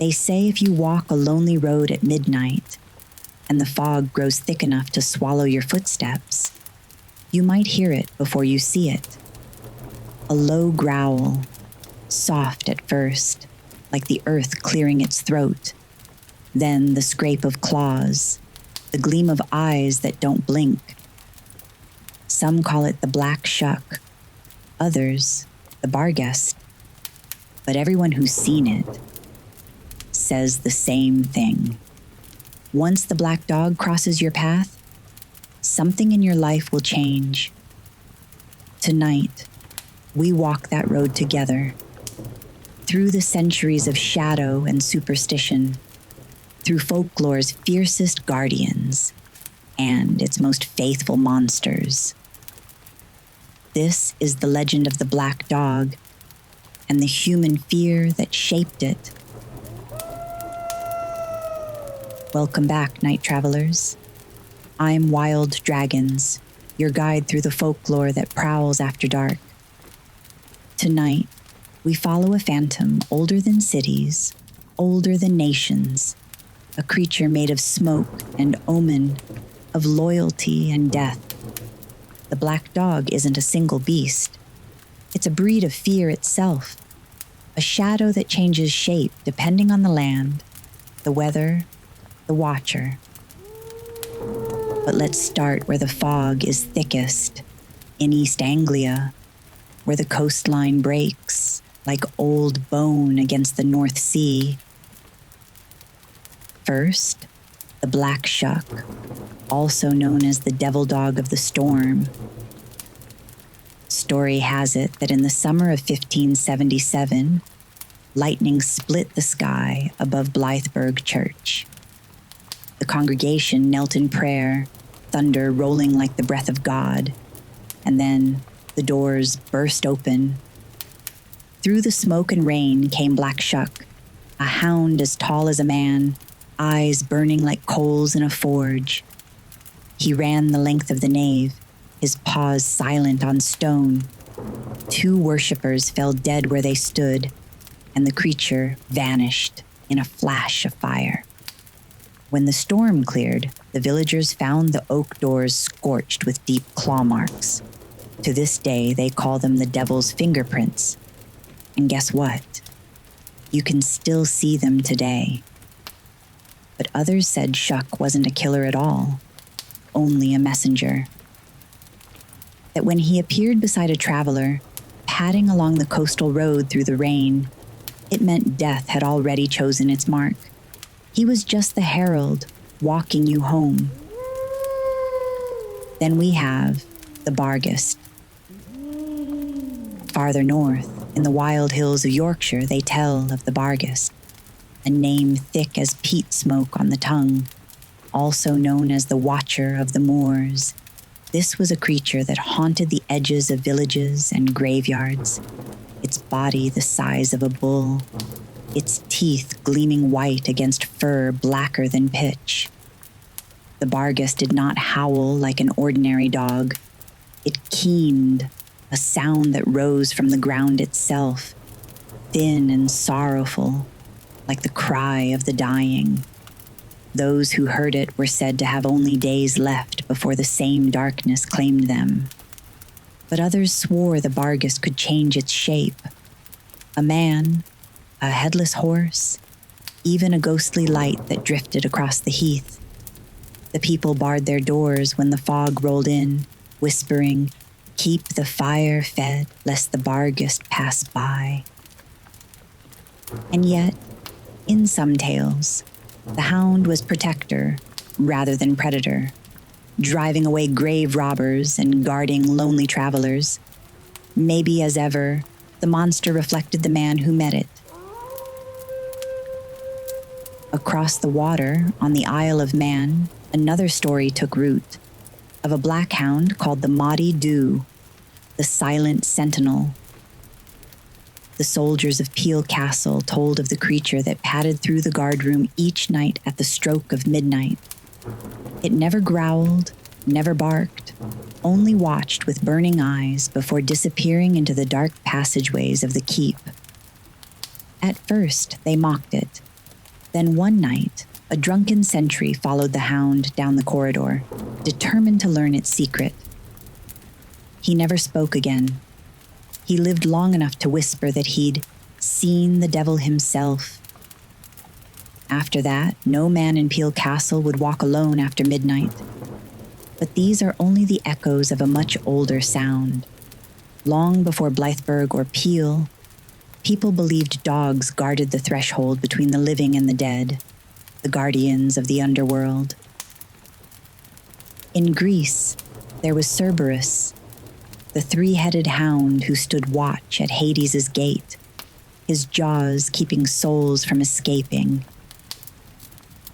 They say if you walk a lonely road at midnight and the fog grows thick enough to swallow your footsteps, you might hear it before you see it. A low growl, soft at first, like the earth clearing its throat, then the scrape of claws, the gleam of eyes that don't blink. Some call it the black shuck, others the Barghest, but everyone who's seen it says the same thing. Once the black dog crosses your path, something in your life will change. Tonight, we walk that road together, through the centuries of shadow and superstition, through folklore's fiercest guardians and its most faithful monsters. This is the legend of the black dog and the human fear that shaped it. Welcome back, night travelers. I'm YLDragons, your guide through the folklore that prowls after dark. Tonight, we follow a phantom older than cities, older than nations, a creature made of smoke and omen, of loyalty and death. The black dog isn't a single beast. It's a breed of fear itself, a shadow that changes shape depending on the land, the weather, the watcher. But let's start where the fog is thickest, in East Anglia, where the coastline breaks like old bone against the North Sea. First, the black shuck, also known as the devil dog of the storm. Story has it that in the summer of 1577, lightning split the sky above Blytheburg Church. The congregation knelt in prayer, thunder rolling like the breath of God, and then the doors burst open. Through the smoke and rain came Black Shuck, a hound as tall as a man, eyes burning like coals in a forge. He ran the length of the nave, his paws silent on stone. 2 worshippers fell dead where they stood, and the creature vanished in a flash of fire. When the storm cleared, the villagers found the oak doors scorched with deep claw marks. To this day, they call them the devil's fingerprints. And guess what? You can still see them today. But others said Shuck wasn't a killer at all, only a messenger. That when he appeared beside a traveler, padding along the coastal road through the rain, it meant death had already chosen its mark. He was just the herald, walking you home. Then we have the Barghest. Farther north, in the wild hills of Yorkshire, they tell of the Barghest, a name thick as peat smoke on the tongue, also known as the Watcher of the Moors. This was a creature that haunted the edges of villages and graveyards, its body the size of a bull, its teeth gleaming white against fur blacker than pitch. The Barghest did not howl like an ordinary dog. It keened, a sound that rose from the ground itself, thin and sorrowful, like the cry of the dying. Those who heard it were said to have only days left before the same darkness claimed them. But others swore the Barghest could change its shape. A man, a headless horse, even a ghostly light that drifted across the heath. The people barred their doors when the fog rolled in, whispering, "Keep the fire fed, lest the Barghest pass by." And yet, in some tales, the hound was protector rather than predator, driving away grave robbers and guarding lonely travelers. Maybe as ever, the monster reflected the man who met it. Across the water, on the Isle of Man, another story took root, of a black hound called the Moddey Dhoo, the silent sentinel. The soldiers of Peel Castle told of the creature that padded through the guardroom each night at the stroke of midnight. It never growled, never barked, only watched with burning eyes before disappearing into the dark passageways of the keep. At first, they mocked it, Then one night, a drunken sentry followed the hound down the corridor, determined to learn its secret. He never spoke again. He lived long enough to whisper that he'd seen the devil himself. After that, no man in Peel Castle would walk alone after midnight. But these are only the echoes of a much older sound. Long before Blythburgh or Peel, people believed dogs guarded the threshold between the living and the dead, the guardians of the underworld. In Greece, there was Cerberus, the three-headed hound who stood watch at Hades' gate, his jaws keeping souls from escaping.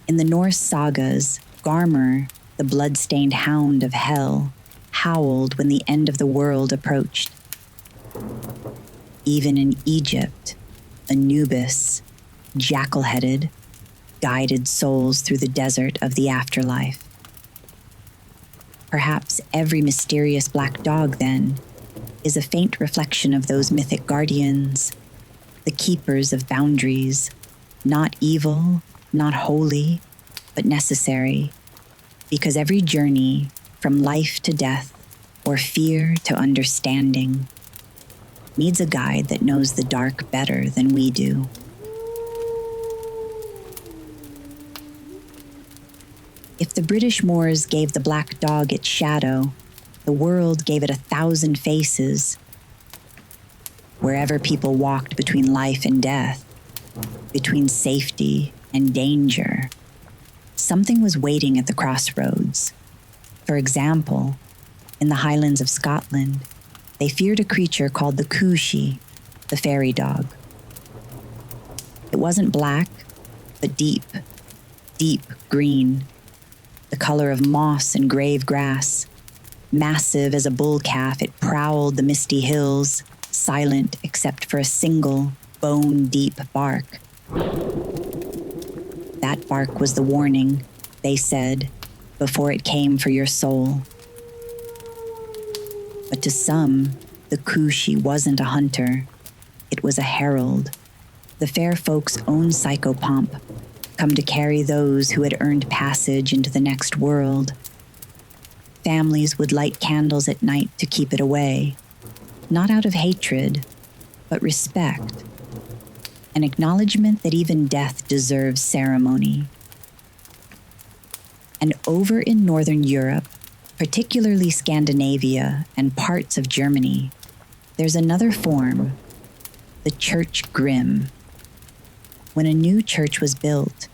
In the Norse sagas, Garmr, the blood-stained hound of hell, howled when the end of the world approached. Even in Egypt, Anubis, jackal-headed, guided souls through the desert of the afterlife. Perhaps every mysterious black dog, then, is a faint reflection of those mythic guardians, the keepers of boundaries, not evil, not holy, but necessary, because every journey from life to death or fear to understanding needs a guide that knows the dark better than we do. If the British Moors gave the black dog its shadow, the world gave it 1,000 faces. Wherever people walked between life and death, between safety and danger, something was waiting at the crossroads. For example, in the Highlands of Scotland, they feared a creature called the cooshie, the fairy dog. It wasn't black, but deep, deep green, the color of moss and grave grass. Massive as a bull calf, it prowled the misty hills, silent except for a single, bone-deep bark. That bark was the warning, they said, before it came for your soul. But to some, the cooshie wasn't a hunter. It was a herald, the fair folk's own psychopomp, come to carry those who had earned passage into the next world. Families would light candles at night to keep it away, not out of hatred, but respect, an acknowledgement that even death deserves ceremony. And over in Northern Europe, particularly Scandinavia and parts of Germany, there's another form, the church grim. When a new church was built,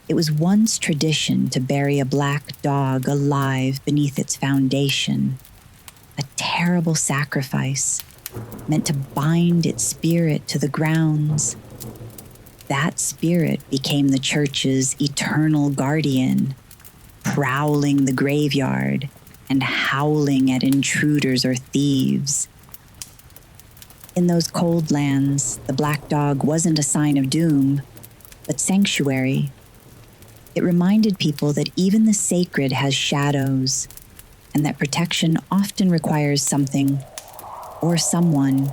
it was once tradition to bury a black dog alive beneath its foundation, a terrible sacrifice meant to bind its spirit to the grounds. That spirit became the church's eternal guardian, prowling the graveyard and howling at intruders or thieves. In those cold lands, the black dog wasn't a sign of doom, but sanctuary. It reminded people that even the sacred has shadows, and that protection often requires something or someone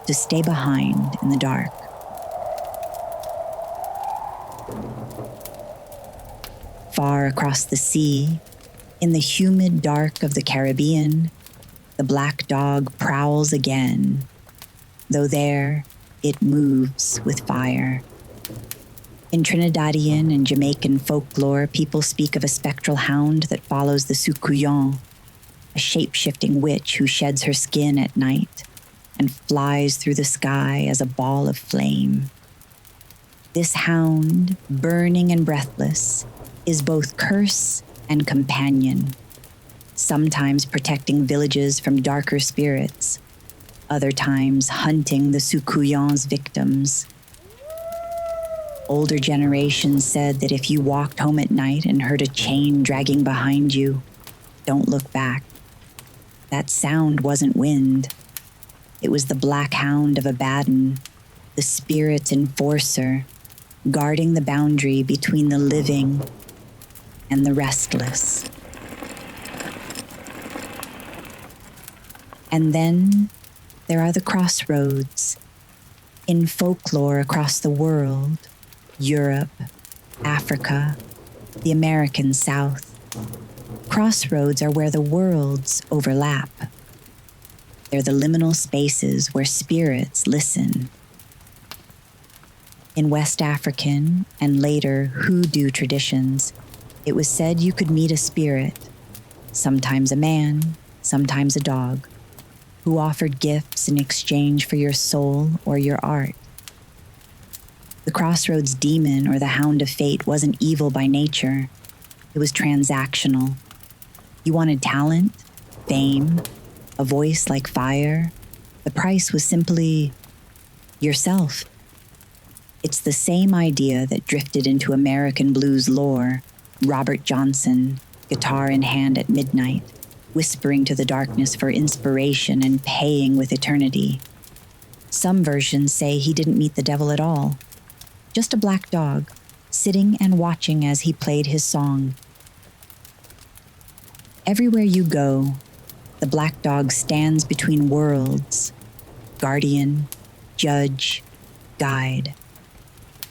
to stay behind in the dark. Far across the sea, in the humid dark of the Caribbean, the black dog prowls again, though there it moves with fire. In Trinidadian and Jamaican folklore, people speak of a spectral hound that follows the Sukuyon, a shape-shifting witch who sheds her skin at night and flies through the sky as a ball of flame. This hound, burning and breathless, is both curse and companion, sometimes protecting villages from darker spirits, other times hunting the Sukuyon's victims. Older generations said that if you walked home at night and heard a chain dragging behind you, don't look back. That sound wasn't wind. It was the black hound of Abaddon, the spirit's enforcer, guarding the boundary between the living and the restless. And then there are the crossroads. In folklore across the world, Europe, Africa, the American South. Crossroads are where the worlds overlap. They're the liminal spaces where spirits listen. In West African and later Hoodoo traditions, it was said you could meet a spirit, sometimes a man, sometimes a dog, who offered gifts in exchange for your soul or your art. The Crossroads demon or the Hound of Fate wasn't evil by nature. It was transactional. You wanted talent, fame, a voice like fire. The price was simply yourself. It's the same idea that drifted into American blues lore. Robert Johnson, guitar in hand at midnight, whispering to the darkness for inspiration and paying with eternity. Some versions say he didn't meet the devil at all. Just a black dog, sitting and watching as he played his song. Everywhere you go, the black dog stands between worlds, guardian, judge, guide.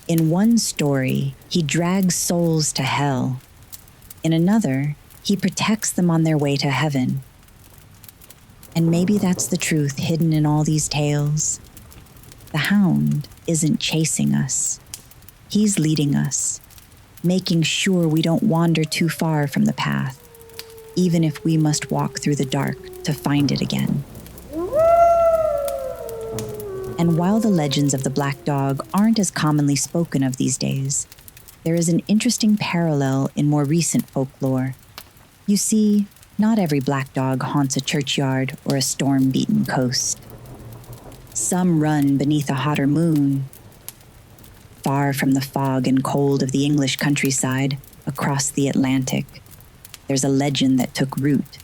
In one story, he drags souls to hell. In another, he protects them on their way to heaven. And maybe that's the truth hidden in all these tales. The hound isn't chasing us. He's leading us, making sure we don't wander too far from the path, even if we must walk through the dark to find it again. And while the legends of the black dog aren't as commonly spoken of these days, there is an interesting parallel in more recent folklore. You see, not every black dog haunts a churchyard or a storm-beaten coast. Some run beneath a hotter moon, far from the fog and cold of the English countryside, across the Atlantic. There's a legend that took root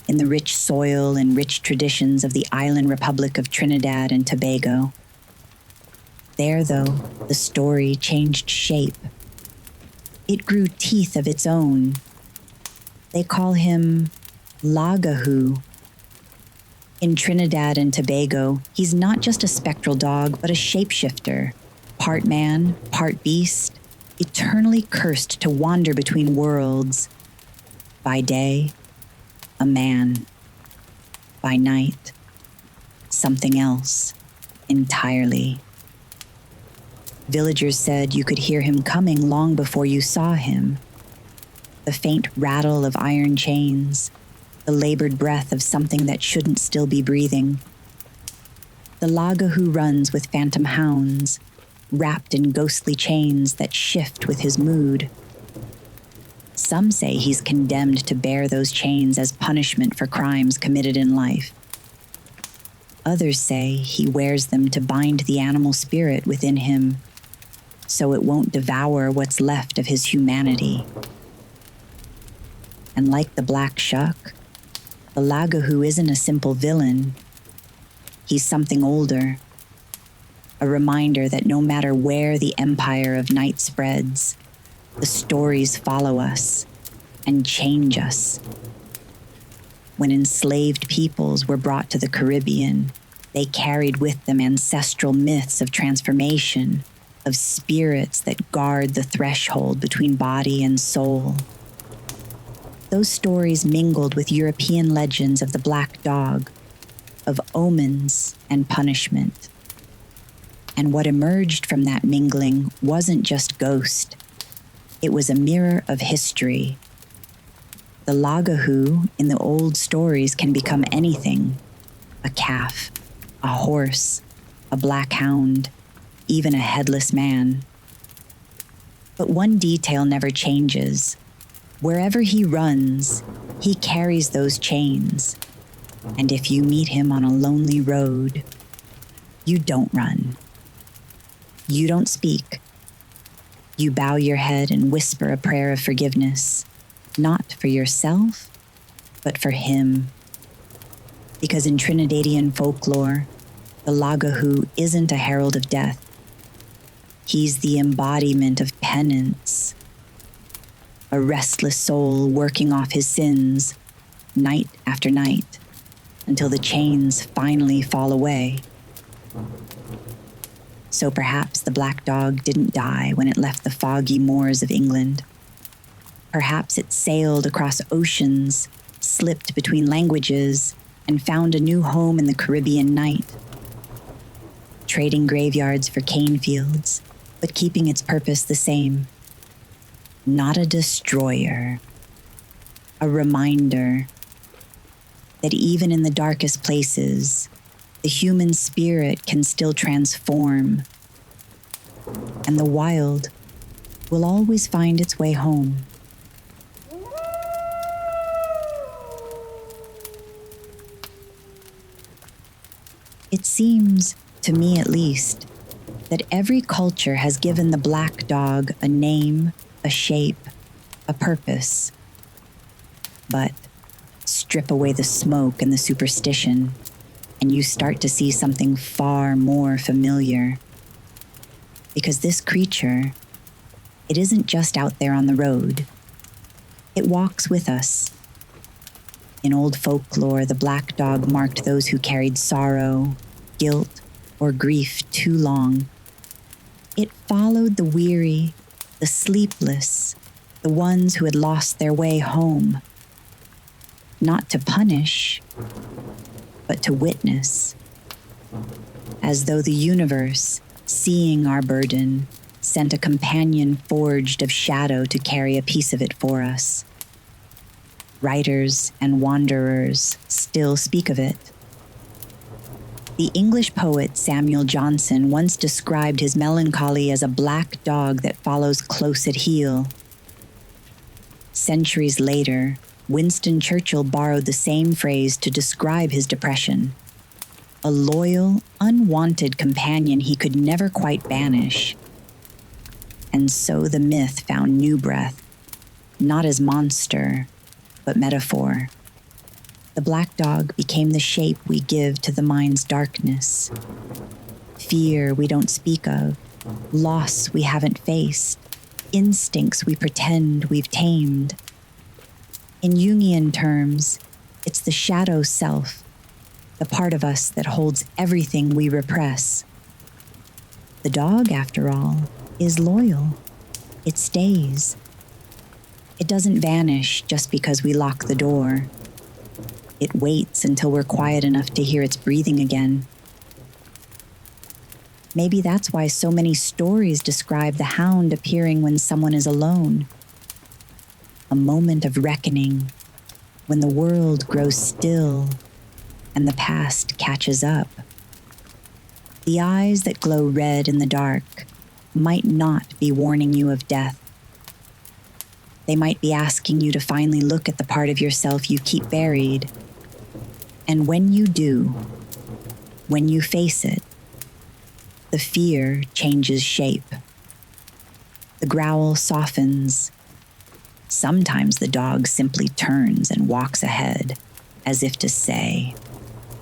in the rich soil and rich traditions of the island republic of Trinidad and Tobago. There, though, the story changed shape. It grew teeth of its own. They call him Lagahoo. In Trinidad and Tobago, he's not just a spectral dog, but a shapeshifter, part man, part beast, eternally cursed to wander between worlds. By day, a man. By night, something else entirely. Villagers said you could hear him coming long before you saw him. The faint rattle of iron chains, the labored breath of something that shouldn't still be breathing. The Lagahoo runs with phantom hounds, wrapped in ghostly chains that shift with his mood. Some say he's condemned to bear those chains as punishment for crimes committed in life. Others say he wears them to bind the animal spirit within him, so it won't devour what's left of his humanity. And like the Black Shuck, the Lagahoo isn't a simple villain. He's something older, a reminder that no matter where the empire of night spreads, the stories follow us and change us. When enslaved peoples were brought to the Caribbean, they carried with them ancestral myths of transformation, of spirits that guard the threshold between body and soul. Those stories mingled with European legends of the black dog, of omens and punishment. And what emerged from that mingling wasn't just ghost. It was a mirror of history. The Lagahoo in the old stories can become anything: a calf, a horse, a black hound, even a headless man. But one detail never changes. Wherever he runs, he carries those chains. And if you meet him on a lonely road, you don't run. You don't speak. You bow your head and whisper a prayer of forgiveness, not for yourself, but for him. Because in Trinidadian folklore, the Lagahoo isn't a herald of death. He's the embodiment of penance, a restless soul working off his sins night after night until the chains finally fall away. So perhaps the black dog didn't die when it left the foggy moors of England. Perhaps it sailed across oceans, slipped between languages, and found a new home in the Caribbean night, trading graveyards for cane fields, but keeping its purpose the same. Not a destroyer, a reminder that even in the darkest places, the human spirit can still transform, and the wild will always find its way home. It seems, to me at least, that every culture has given the black dog a name, a shape, a purpose. But strip away the smoke and the superstition, and you start to see something far more familiar. Because this creature, it isn't just out there on the road. It walks with us. In old folklore, the black dog marked those who carried sorrow, guilt, or grief too long. It followed the weary, the sleepless, the ones who had lost their way home. Not to punish, but to witness. As though the universe, seeing our burden, sent a companion forged of shadow to carry a piece of it for us. Writers and wanderers still speak of it. The English poet Samuel Johnson once described his melancholy as a black dog that follows close at heel. Centuries later, Winston Churchill borrowed the same phrase to describe his depression. A loyal, unwanted companion he could never quite banish. And so the myth found new breath, not as monster, but metaphor. The black dog became the shape we give to the mind's darkness. Fear we don't speak of, loss we haven't faced, instincts we pretend we've tamed. In Jungian terms, it's the shadow self, the part of us that holds everything we repress. The dog, after all, is loyal. It stays. It doesn't vanish just because we lock the door. It waits until we're quiet enough to hear its breathing again. Maybe that's why so many stories describe the hound appearing when someone is alone. A moment of reckoning, when the world grows still and the past catches up. The eyes that glow red in the dark might not be warning you of death. They might be asking you to finally look at the part of yourself you keep buried. And when you do, when you face it, the fear changes shape. The growl softens. Sometimes the dog simply turns and walks ahead, as if to say,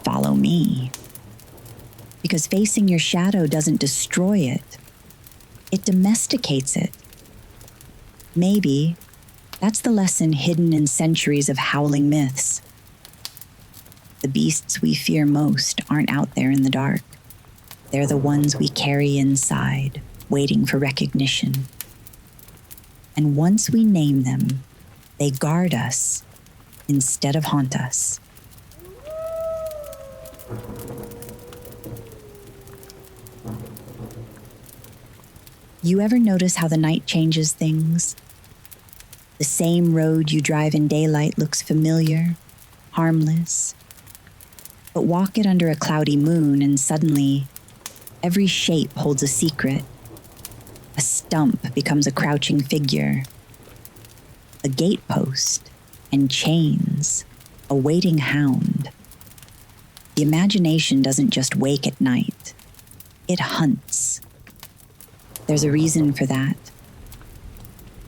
"Follow me." Because facing your shadow doesn't destroy it. It domesticates it. Maybe that's the lesson hidden in centuries of howling myths. The beasts we fear most aren't out there in the dark. They're the ones we carry inside, waiting for recognition. And once we name them, they guard us instead of haunt us. You ever notice how the night changes things? The same road you drive in daylight looks familiar, harmless. But walk it under a cloudy moon and suddenly, every shape holds a secret. A stump becomes a crouching figure. A gatepost and chains, a waiting hound. The imagination doesn't just wake at night. It hunts. There's a reason for that.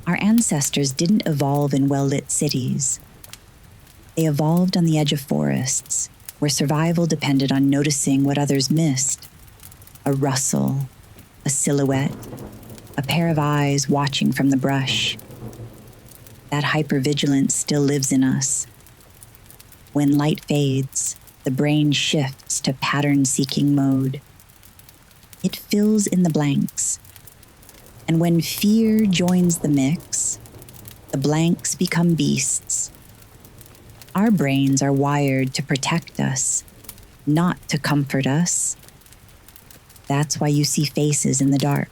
Our ancestors didn't evolve in well-lit cities. They evolved on the edge of forests, where survival depended on noticing what others missed. A rustle, a silhouette, a pair of eyes watching from the brush. That hypervigilance still lives in us. When light fades, the brain shifts to pattern-seeking mode. It fills in the blanks. And when fear joins the mix, the blanks become beasts. Our brains are wired to protect us, not to comfort us. That's why you see faces in the dark,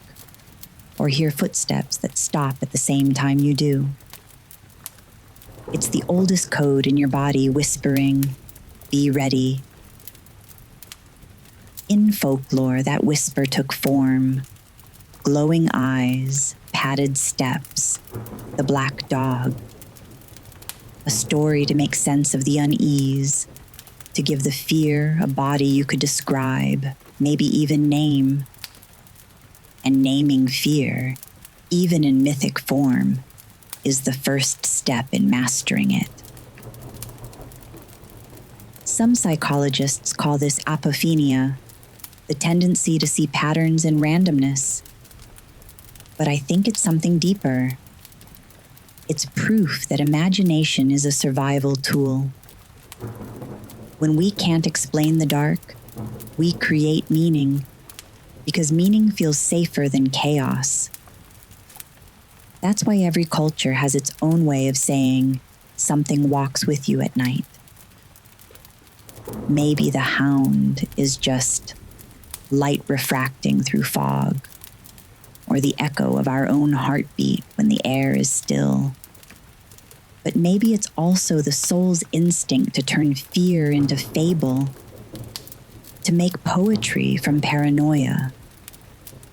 or hear footsteps that stop at the same time you do. It's the oldest code in your body whispering, "Be ready." In folklore, that whisper took form. Glowing eyes, padded steps, the black dog. A story to make sense of the unease, to give the fear a body you could describe, maybe even name. And naming fear, even in mythic form, is the first step in mastering it. Some psychologists call this apophenia, the tendency to see patterns in randomness. But I think it's something deeper. It's proof that imagination is a survival tool. When we can't explain the dark, we create meaning, because meaning feels safer than chaos. That's why every culture has its own way of saying something walks with you at night. Maybe the hound is just light refracting through fog, or the echo of our own heartbeat when the air is still. But maybe it's also the soul's instinct to turn fear into fable, to make poetry from paranoia.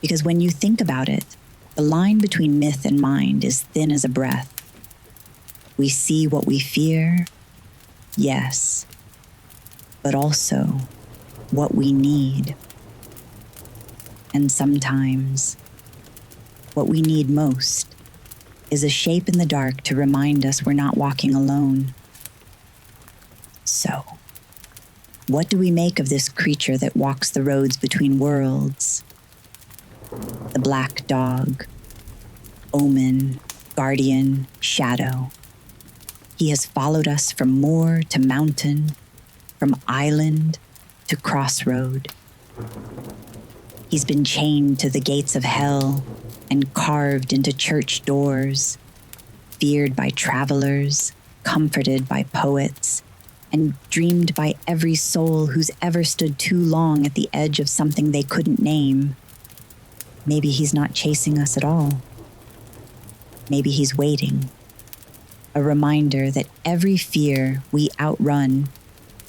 Because when you think about it, the line between myth and mind is thin as a breath. We see what we fear, yes, but also what we need. And sometimes, what we need most is a shape in the dark to remind us we're not walking alone. So, what do we make of this creature that walks the roads between worlds? The black dog, omen, guardian, shadow. He has followed us from moor to mountain, from island to crossroad. He's been chained to the gates of hell and carved into church doors, feared by travelers, comforted by poets, and dreamed by every soul who's ever stood too long at the edge of something they couldn't name. Maybe he's not chasing us at all. Maybe he's waiting. A reminder that every fear we outrun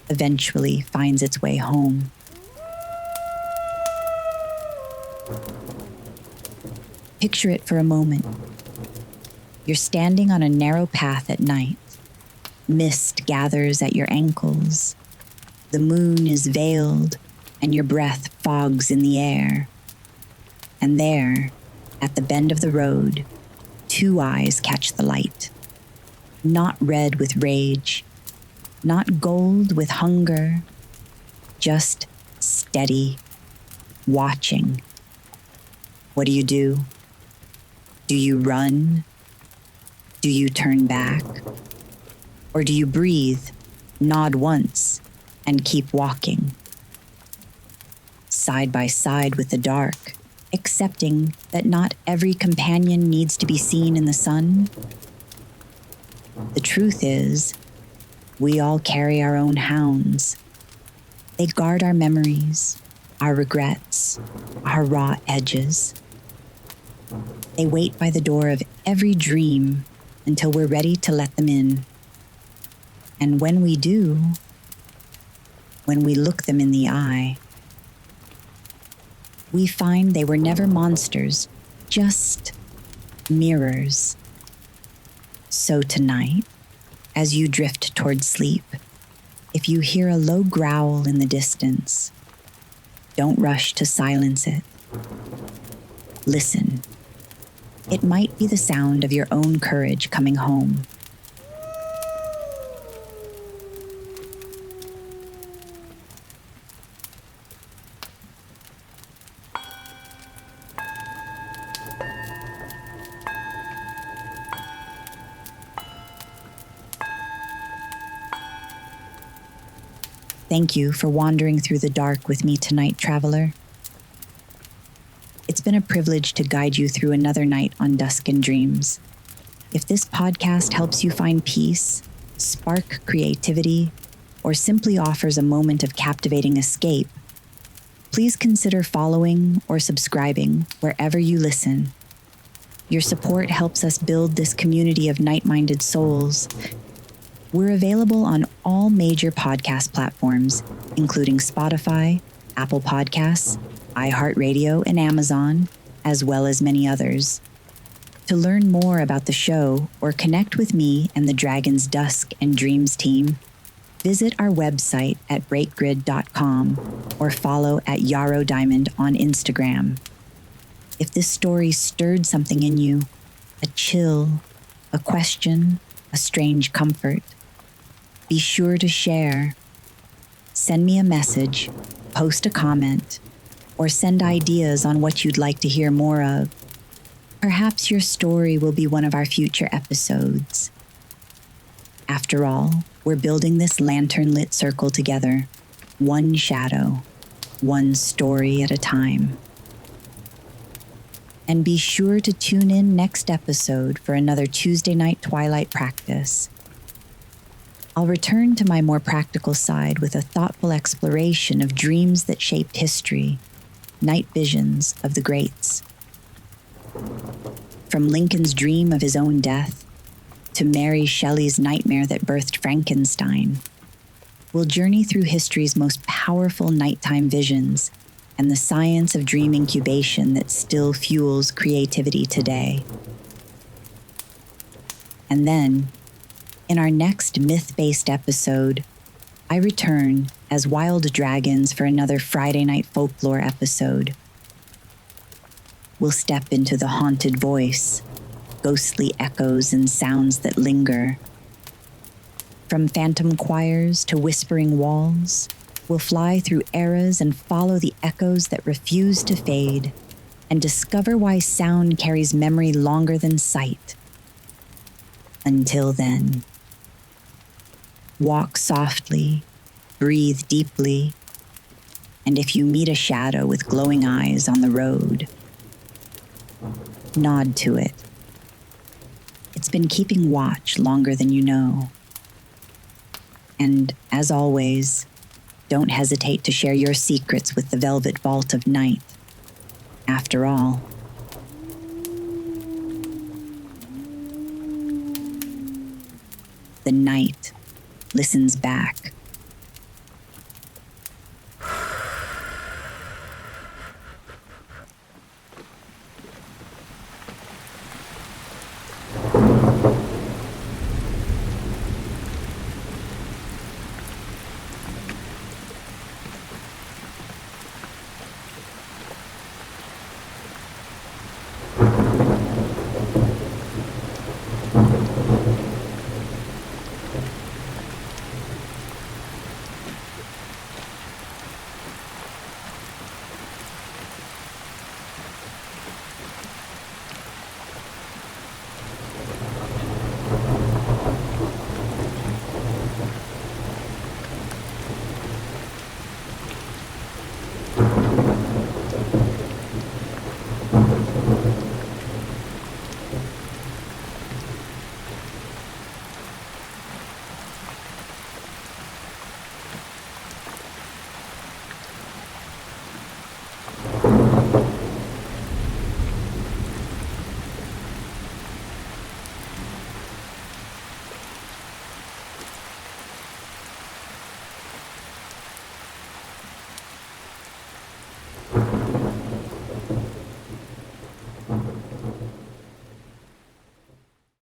eventually finds its way home. Picture it for a moment. You're standing on a narrow path at night. Mist gathers at your ankles. The moon is veiled, and your breath fogs in the air. And there, at the bend of the road, two eyes catch the light. Not red with rage, not gold with hunger, just steady, watching. What do? Do you run? Do you turn back? Or do you breathe, nod once, and keep walking? Side by side with the dark, accepting that not every companion needs to be seen in the sun. The truth is, we all carry our own hounds. They guard our memories, our regrets, our raw edges. They wait by the door of every dream until we're ready to let them in. And when we do, when we look them in the eye, we find they were never monsters, just mirrors. So tonight, as you drift toward sleep, if you hear a low growl in the distance, don't rush to silence it. Listen. It might be the sound of your own courage coming home. Thank you for wandering through the dark with me tonight, traveler. It's been a privilege to guide you through another night on Dusk and Dreams. If this podcast helps you find peace, spark creativity, or simply offers a moment of captivating escape, please consider following or subscribing wherever you listen. Your support helps us build this community of night-minded souls. We're available on all major podcast platforms, including Spotify, Apple Podcasts, iHeartRadio, and Amazon, as well as many others. To learn more about the show or connect with me and the Dragons Dusk and Dreams team, visit our website at breakgrid.com or follow at Yarrow Diamond on Instagram. If this story stirred something in you, a chill, a question, a strange comfort, be sure to share. Send me a message, post a comment, or send ideas on what you'd like to hear more of. Perhaps your story will be one of our future episodes. After all, we're building this lantern-lit circle together, one shadow, one story at a time. And be sure to tune in next episode for another Tuesday night Twilight practice. I'll return to my more practical side with a thoughtful exploration of dreams that shaped history, night visions of the greats. From Lincoln's dream of his own death to Mary Shelley's nightmare that birthed Frankenstein, we'll journey through history's most powerful nighttime visions and the science of dream incubation that still fuels creativity today. And then, in our next myth-based episode, I return as YLDragons for another Friday Night Folklore episode. We'll step into the haunted voice, ghostly echoes and sounds that linger. From phantom choirs to whispering walls, we'll fly through eras and follow the echoes that refuse to fade and discover why sound carries memory longer than sight. Until then, walk softly, breathe deeply, and if you meet a shadow with glowing eyes on the road, nod to it. It's been keeping watch longer than you know. And as always, don't hesitate to share your secrets with the Velvet Vault of Night. After all, the night listens back.